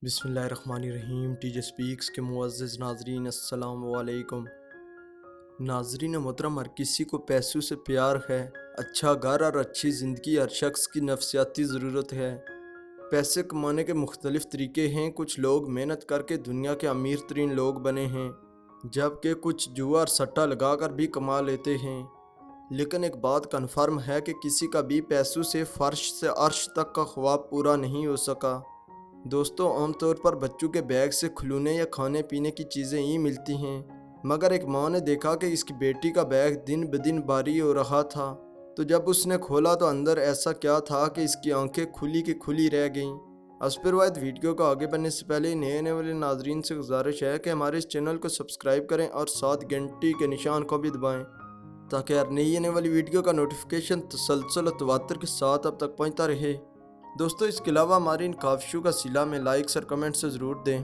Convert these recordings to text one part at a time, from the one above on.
بسم اللہ الرحمن الرحیم۔ ٹی جے سپیکس کے معزز ناظرین السلام علیکم۔ ناظرین محترم، ہر کسی کو پیسوں سے پیار ہے۔ اچھا گھر اور اچھی زندگی ہر شخص کی نفسیاتی ضرورت ہے۔ پیسے کمانے کے مختلف طریقے ہیں۔ کچھ لوگ محنت کر کے دنیا کے امیر ترین لوگ بنے ہیں، جبکہ کچھ جوا اور سٹا لگا کر بھی کما لیتے ہیں۔ لیکن ایک بات کنفرم ہے کہ کسی کا بھی پیسوں سے فرش سے عرش تک کا خواب پورا نہیں ہو سکا۔ دوستو، عام طور پر بچوں کے بیگ سے کھلونے یا کھانے پینے کی چیزیں ہی ملتی ہیں، مگر ایک ماں نے دیکھا کہ اس کی بیٹی کا بیگ دن بدن بھاری ہو رہا تھا، تو جب اس نے کھولا تو اندر ایسا کیا تھا کہ اس کی آنکھیں کھلی کی کھلی رہ گئیں۔ از پر روایت ویڈیو کو آگے بڑھنے سے پہلے نئے آنے والے ناظرین سے گزارش ہے کہ ہمارے اس چینل کو سبسکرائب کریں اور ساتھ گھنٹی کے نشان کو بھی دبائیں، تاکہ ہر نئی آنے والی ویڈیو کا نوٹیفیکیشن تسلسل و تواتر کے ساتھ اب تک پہنچتا رہے۔ دوستو، اس کے علاوہ ہماری ان کاوشوں کا صلہ میں لائکس اور کمنٹ سے ضرور دیں۔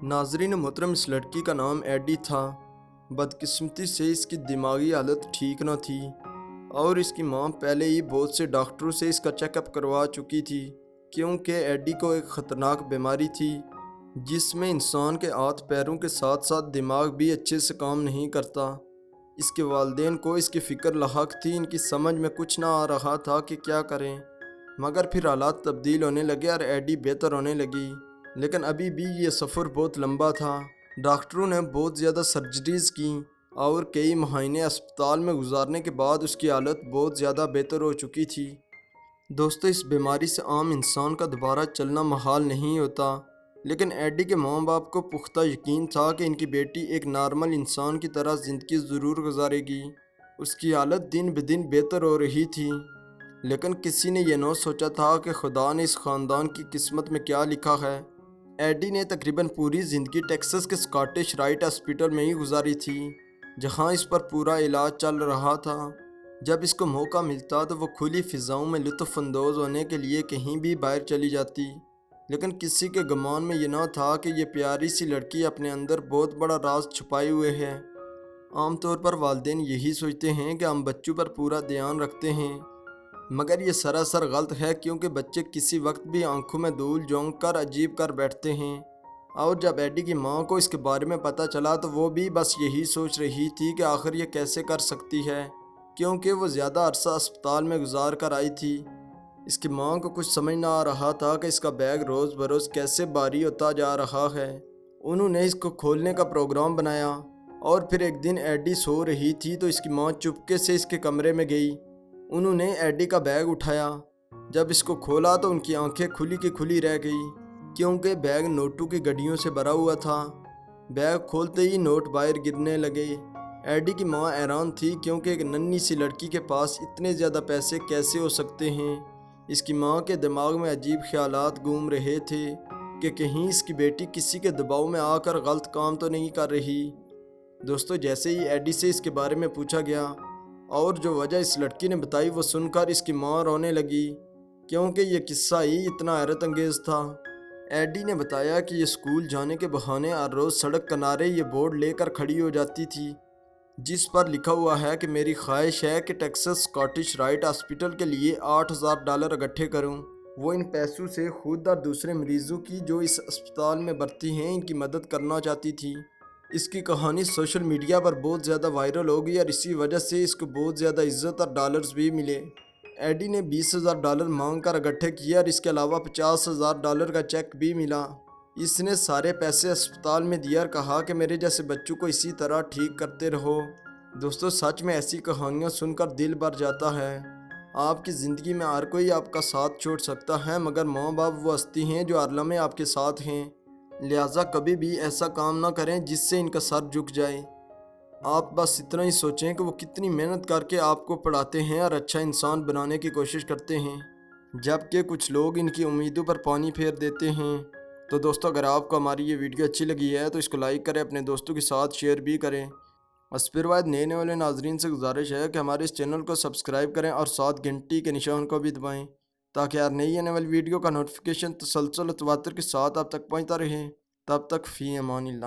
ناظرین محترم، اس لڑکی کا نام ایڈی تھا۔ بدقسمتی سے اس کی دماغی حالت ٹھیک نہ تھی، اور اس کی ماں پہلے ہی بہت سے ڈاکٹروں سے اس کا چیک اپ کروا چکی تھی، کیونکہ ایڈی کو ایک خطرناک بیماری تھی جس میں انسان کے ہاتھ پیروں کے ساتھ ساتھ دماغ بھی اچھے سے کام نہیں کرتا۔ اس کے والدین کو اس کی فکر لاحق تھی۔ ان کی سمجھ میں کچھ نہ آ رہا تھا کہ کیا کریں، مگر پھر حالات تبدیل ہونے لگے اور ایڈی بہتر ہونے لگی۔ لیکن ابھی بھی یہ سفر بہت لمبا تھا۔ ڈاکٹروں نے بہت زیادہ سرجریز کی اور کئی مہینے اسپتال میں گزارنے کے بعد اس کی حالت بہت زیادہ بہتر ہو چکی تھی۔ دوستو، اس بیماری سے عام انسان کا دوبارہ چلنا محال نہیں ہوتا، لیکن ایڈی کے ماں باپ کو پختہ یقین تھا کہ ان کی بیٹی ایک نارمل انسان کی طرح زندگی ضرور گزارے گی۔ اس کی حالت دن بدن بہتر ہو رہی تھی، لیکن کسی نے یہ نہ سوچا تھا کہ خدا نے اس خاندان کی قسمت میں کیا لکھا ہے۔ ایڈی نے تقریباً پوری زندگی ٹیکساس کے اسکاٹش رائٹ ہاسپٹل میں ہی گزاری تھی، جہاں اس پر پورا علاج چل رہا تھا۔ جب اس کو موقع ملتا تو وہ کھلی فضاؤں میں لطف اندوز ہونے کے لیے کہیں بھی باہر چلی جاتی، لیکن کسی کے گمان میں یہ نہ تھا کہ یہ پیاری سی لڑکی اپنے اندر بہت بڑا راز چھپائے ہوئے ہے۔ عام طور پر والدین یہی سوچتے ہیں کہ ہم بچوں پر پورا دھیان رکھتے ہیں، مگر یہ سراسر غلط ہے، کیونکہ بچے کسی وقت بھی آنکھوں میں دھول جھونک کر عجیب کر بیٹھتے ہیں۔ اور جب ایڈی کی ماں کو اس کے بارے میں پتہ چلا تو وہ بھی بس یہی سوچ رہی تھی کہ آخر یہ کیسے کر سکتی ہے، کیونکہ وہ زیادہ عرصہ اسپتال میں گزار کر آئی تھی۔ اس کی ماں کو کچھ سمجھ نہ آ رہا تھا کہ اس کا بیگ روز بروز کیسے بھاری ہوتا جا رہا ہے۔ انہوں نے اس کو کھولنے کا پروگرام بنایا، اور پھر ایک دن ایڈی سو رہی تھی تو اس کی ماں چپکے سے اس کے کمرے میں گئی۔ انہوں نے ایڈی کا بیگ اٹھایا۔ جب اس کو کھولا تو ان کی آنکھیں کھلی کی کھلی رہ گئی، کیونکہ بیگ نوٹوں کی گڈیوں سے بھرا ہوا تھا۔ بیگ کھولتے ہی نوٹ باہر گرنے لگے۔ ایڈی کی ماں حیران تھی، کیونکہ ایک ننھی سی لڑکی کے پاس اتنے زیادہ پیسے کیسے ہو سکتے ہیں۔ اس کی ماں کے دماغ میں عجیب خیالات گھوم رہے تھے کہ کہیں اس کی بیٹی کسی کے دباؤ میں آ کر غلط کام تو نہیں کر رہی۔ دوستو، جیسے ہی ایڈی سے اس کے بارے میں پوچھا گیا اور جو وجہ اس لڑکی نے بتائی وہ سن کر اس کی ماں رونے لگی، کیونکہ یہ قصہ ہی اتنا حیرت انگیز تھا۔ ایڈی نے بتایا کہ یہ اسکول جانے کے بہانے ہر روز سڑک کنارے یہ بورڈ لے کر کھڑی ہو جاتی تھی، جس پر لکھا ہوا ہے کہ میری خواہش ہے کہ ٹیکساس اسکاٹش رائٹ ہاسپٹل کے لیے $8,000 اکٹھے کروں۔ وہ ان پیسوں سے خود اور دوسرے مریضوں کی جو اس اسپتال میں بھرتی ہیں ان کی مدد کرنا چاہتی تھی۔ اس کی کہانی سوشل میڈیا پر بہت زیادہ وائرل ہو گئی اور اسی وجہ سے اس کو بہت زیادہ عزت اور ڈالرز بھی ملے۔ ایڈی نے $20,000 مانگ کر اکٹھے کیے اور اس کے علاوہ $50,000 کا چیک بھی ملا۔ اس نے سارے پیسے اسپتال میں دیا اور کہا کہ میرے جیسے بچوں کو اسی طرح ٹھیک کرتے رہو۔ دوستو، سچ میں ایسی کہانیاں سن کر دل بھر جاتا ہے۔ آپ کی زندگی میں ہر کوئی آپ کا ساتھ چھوڑ سکتا ہے، مگر ماں باپ وہ ہستی ہیں جو ہر لمحے آپ کے ساتھ ہیں۔ لہٰذا کبھی بھی ایسا کام نہ کریں جس سے ان کا سر جھک جائے۔ آپ بس اتنا ہی سوچیں کہ وہ کتنی محنت کر کے آپ کو پڑھاتے ہیں اور اچھا انسان بنانے کی کوشش کرتے ہیں، جبکہ کچھ لوگ ان کی امیدوں پر پانی پھیر دیتے ہیں۔ تو دوستو، اگر آپ کو ہماری یہ ویڈیو اچھی لگی ہے تو اس کو لائک کریں، اپنے دوستوں کے ساتھ شیئر بھی کریں۔ اس پر بعد نئے والے ناظرین سے گزارش ہے کہ ہمارے اس چینل کو سبسکرائب کریں اور ساتھ گھنٹی کے نشان کو بھی دبائیں، تاکہ ہر نئی آنے والی ویڈیو کا نوٹیفیکیشن تسلسل و تواتر کے ساتھ آپ تک پہنچتا رہے۔ تب تک فی امان اللہ۔